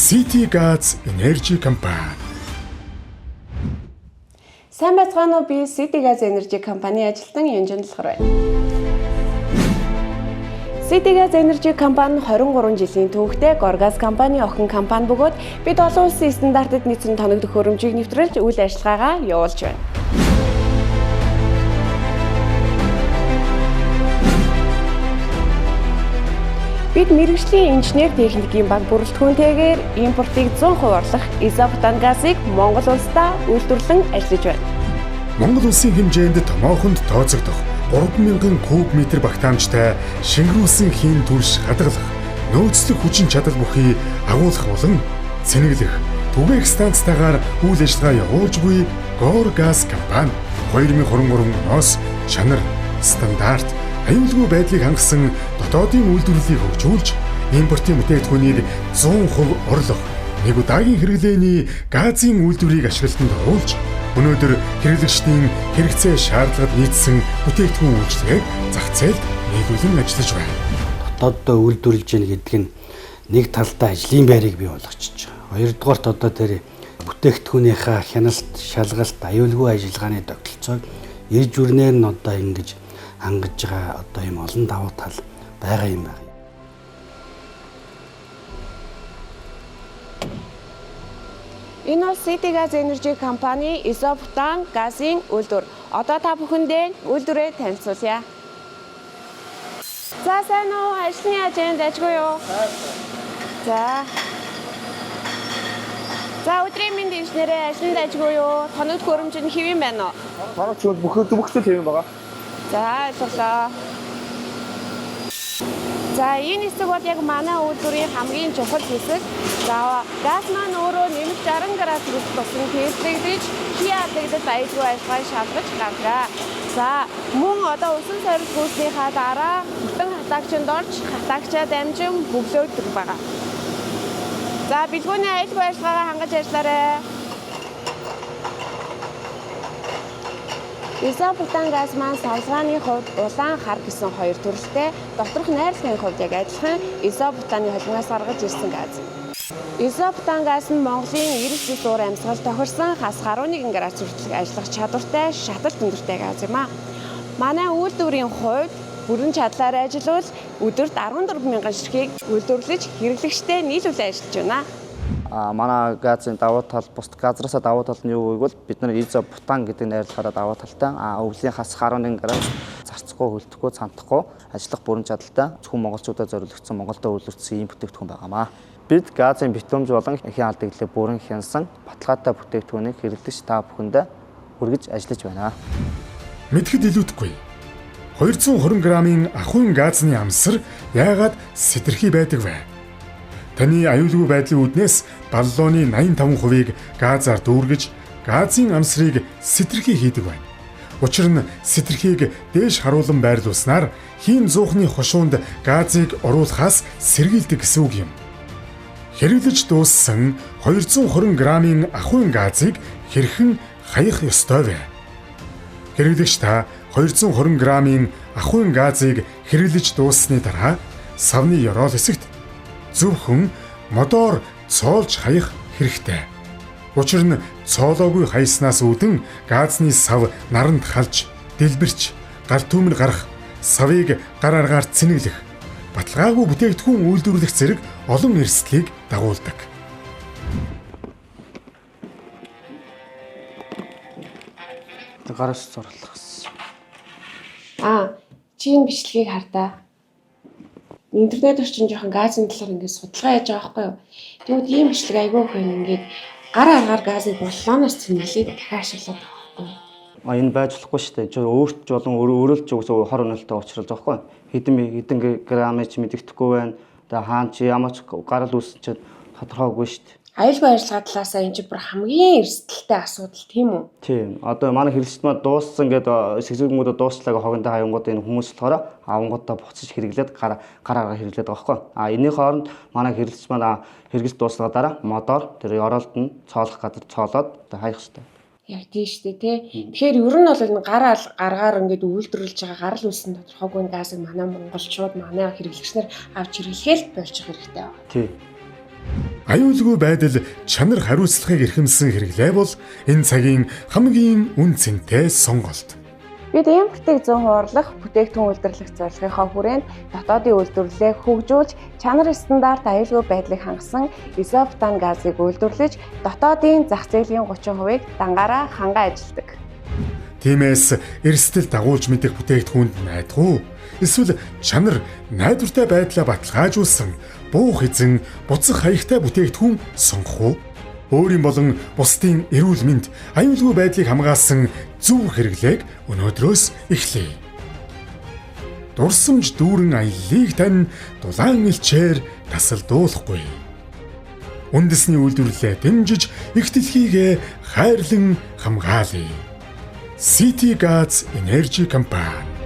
City Gas Energy компани. Сайн байцгаана уу, би City Gas Energy компани ажилтан Янжин Долгор байна. City Gas Energy компани 23 жилийн түүхтэй Горгаз компани охин компани бөгөөд бид олон улсын стандартад нийцэн тоногдох хөрөмжийг нэвтрүүлж үйл ажиллагаагаа явуулж байна. Бид мэргэжлийн инженер техникийн баг бүрэлдэхүүнтэйгээр импортыг 100% орлох изопутан газыг Монгол улсдаа үйлдвэрлэн ажиллаж байна. Монгол улсын хэмжээнд томоохонд тооцогдох 3000 куб метр багтаамжтай шингэрүүлсэн хийн түлш хадгалах, нөөцлөх хүчин чадал бүхий агуулах болон цэнэглэх түгээх станцтайгаар үйл ажиллагаа явуулж буй Горгаз компани 2023 оноос чанар, стандарт, аюулгүй байдлыг хангасан дотоодын үйлдвэрлэлийг хөгжүүлж, импортын бүтээгдэхүүнийг 100% орлох, нэг удаагийн хэрэглээний газын үйлдвэрийг ашиглалтанд оруулж, өнөөдөр хэрэглэгчдийн хэрэгцээ шаардлагад нийцсэн бүтээгдэхүүн үйлчлэгийг зах зээлд нийлүүлэн ажиллаж байна. Дотооддоо үйлдвэрлэж яах гэдэг нь нэг талдаа ажлын байрыг бий болгочихж байгаа. Хоёрдугаарт одоо тэр бүтээгдэхүүнийхээ хяналт, шалгалт, аюулгүй ажиллагааны тогтолцоог ирж үрнээр нь одоо ингэж хангаж байгаа одоо юм олон давуу тал байгаа юм байна. Энэ бол City Gas Energy компани изопутан газын үйлдвэр. Одоо та бүхэндээ үйлдвэрээ танилцуулъя. За сайн уу? Ажлын ажинд ажгүй юу? За. За өдрийн мэнд инженерээ ажланд ажгүй юу? Тоног хөрөмж нь хэвэн байна уу? Тоног ч бүх хэвэн байгаа. За ойлголоо. За энэ хэсэг бол яг манай үйлдвэрийн хамгийн чухал хэсэг. За газ маань өөрөө нэмэлт 60 градус тусан тээвэрлэгдэж хий алдагдал аюулгүй ажиллагааг шалгаж гаргая. За мөн одоо усан сорилт гүйснийхаа дараа бүтэн хатаагчинд орж хатаагчаа дамжин бөглөөдөг байгаа. За бэлгүүний аюулгүй ажиллагаагаа хангаж ажиллаарай. Изопутан газ маань савлгааны хувьд улаан хар гэсэн хоёр төрөлтэй, доторх найрлагын хувьд яг адилхан изопутаны холимоос гаргаж ирсэн газ. Изопутан газ нь Монголын 99 уур амьсгал тохирсон хас 11 градус хүртэлх ажиллах чадвартай шатал өндөртэй газ юм а. Манай үйлдвэрийн хувьд бүрэн чадлаар ажиллавал өдөрт 14,000 ширхгийг үйлдвэрлэж хэрэглэгчтэй нийлүүлэн ажиллаж байна. Манай газын давуу тал бусд газраасаа давуу тал нь юу гэвэл бид нар изопутан гэдэг найруулгаараа давуу талтай. Өвлийн хас 11 градус зарцахгүй, хөлдөхгүй, цантахгүй ажиллах бүрэн чадалтай зөвхөн монголчуудад зориулагдсан Монголдо үйлдвэрлэсэн ийм бүтээгдэхүүн байгаамаа. Бид газын битүүмж болон эхийн алдагдлыг бүрэн хянсан баталгаатай бүтээгдэхүүнийг хэрэглэгч та бүхэндээ хүргэж ажиллаж байна. Мэдхэд илүүдэхгүй. 220 грамын ахуйн газны амсар яагаад сэтэрхий байдаг вэ? Таны аюулгүй байдлын үүднээс баллооны 85%-ийг газаар дүүргэж, газын амсрыг сэтэрхий хийдэг байна. Учир нь сэтэрхийг дээш харуулan байрлуулснаар хийн зуухны хошуунд газыг оруулахаас сэргийлдэг гэсэн үг юм. Хэрэглэж дууссан 220 грамын ахуйн газыг хэрхэн хаях ёстой вэ? Хэрэглэгч та 220 грамын ахуйн газыг хэрэглэж дууссаны дараа савны ёроол хэсэгт зөвхөн мотор цоолж хаях хэрэгтэй. Учир нь цоолоогүй хаяснаас үүдэн газны сав наранд халж, дэлбэрч, гал түмэн гарах, савыг гар аргаар цэнэглэх, баталгаагүй бүтээгдэхүүн үйлдвэрлэх зэрэг олон эрсдлийг дагуулдаг. Гараж зурлах гэсэн. Чи энэ бичлэгийг хардаа. Интернет орчин жоохон газын талаар ингээд судалгаа яаж байгаа байхгүй юу? Тэгвэл ийм бичлэг айгүй их ингээд гар аргаар газыг боллооноос цэнгэлээд дахиад ашиглаад байгаа байхгүй юу? Энэ байж болохгүй шүү дээ. Чи өөрт ч болон өөрөөлж өгсөн хор онолтой уучрал байхгүй юу? Хэдэн грамыг ч мэддэхгүй байна. Тэгээ хаан чи ямар ч гарал үүсч тодорхойгүй шүү дээ. Аюулгүй ажиллагаа талаасаа энэ чинь бүр хамгийн эрсдэлтэй асуудал тийм үү? Тийм. Одоо манай хэрэглэгчд маань дууссан гэдэг сэсгэгмүүдээ дуусчлаагаа хогондоо хаянгууд энэ хүмүүс болохоор авангуудаа буцаж хэрэглээд гар аргаар хэрэглээд байгаа байхгүй. Энэний хооронд манай хэрэглэгч маань хэрэглэж дууслагаа дараа мотор тэр ёроолд нь цоолох газар цоолоод хаях хэрэгтэй. Яг тийм шүү дээ тий. Тэгэхээр ер нь бол энэ гаргаар ингээд үйлдвэрлэж байгаа гарал үүссэн тодорхойгүй газыг манай монголчууд манай хэрэглэгч нар авч хэрэглэхэд болж хэрэгтэй байна. Тий. Аюулгүй байдал чанар хариуцлагыг эрхэмсэн хэрэглээ бол энэ цагийн хамгийн үн цэнтэй сонголт. Бид импортыг зөн хуурлах, бүтээгдэхүүн үйлдвэрлэх зорилгынхоо хүрээнд дотоодын үйлдвэрлэлээ хөгжүүлж, чанар стандарт аюулгүй байдлыг хангасан изобутан газыг үйлдвэрлэж, дотоодын зах зээлийн 30%-ийг дангаараа хангаа ажилладаг. Тиймээс эрсдэл дагуулж мэдэх бүтээгдэхүүнд найдах уу? Эсвэл чанар найдвартай байдлаа баталгаажуулсан буух эзэн буцах хаягтай бүтээгдэхүүн сонгох уу? Өөрийн болон бусдын эрүүл мэнд, аюулгүй байдлыг хамгаалсан зөв хэрэглээг өнөөдрөөс эхлэе. Дурсамж дүүрэн аяллыг тань дулаан элчээр тасалдуулахгүй. Үндэсний үйлдвэрлэлээ дэмжиж их дэлхийгээ хайрлан хамгаалъя. City Gas Energy Company